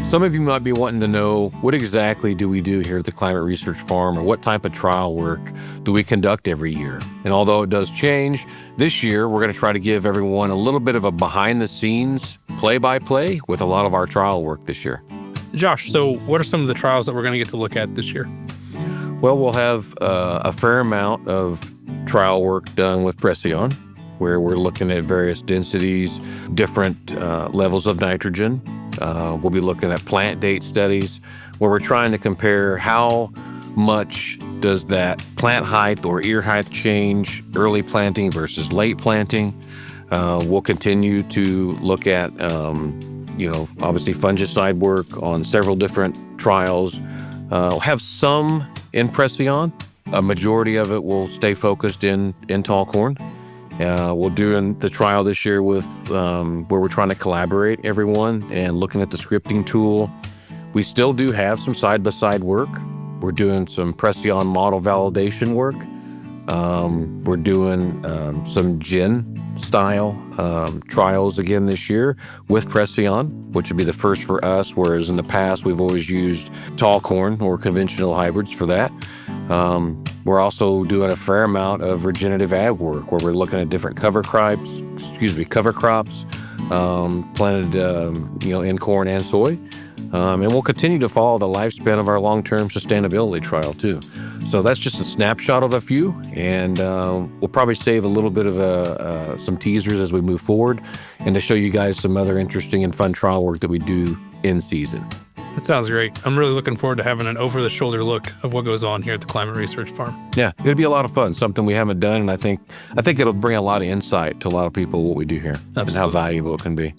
Some of you might be wanting to know, what exactly do we do here at the Climate Research Farm, or what type of trial work do we conduct every year? And although it does change, this year we're going to try to give everyone a little bit of a behind-the-scenes play-by-play with a lot of our trial work this year. Josh, so what are some of the trials that we're going to get to look at this year? Well, we'll have a fair amount of trial work done with Preceon, where we're looking at various densities, different levels of nitrogen. We'll be looking at plant date studies, where we're trying to compare how much does that plant height or ear height change early planting versus late planting. We'll continue to look at, obviously fungicide work on several different trials. We'll have some in Preceon. A majority of it will stay focused in tall corn. We'll do the trial this year with where we're trying to collaborate everyone and looking at the scripting tool. We still do have some side-by-side work. We're doing some Preceon model validation work. We're doing some gin-style trials again this year with Preceon, which would be the first for us, whereas in the past we've always used tall corn or conventional hybrids for that. We're also doing a fair amount of regenerative ag work, where we're looking at different cover crops, planted in corn and soy. And we'll continue to follow the lifespan of our long-term sustainability trial too. So that's just a snapshot of a few, and we'll probably save a little bit of some teasers as we move forward, and to show you guys some other interesting and fun trial work that we do in season. That sounds great. I'm really looking forward to having an over-the-shoulder look of what goes on here at the Climate Research Farm. Yeah, it'll be a lot of fun, something we haven't done, and I think it'll bring a lot of insight to a lot of people what we do here. Absolutely. And how valuable it can be.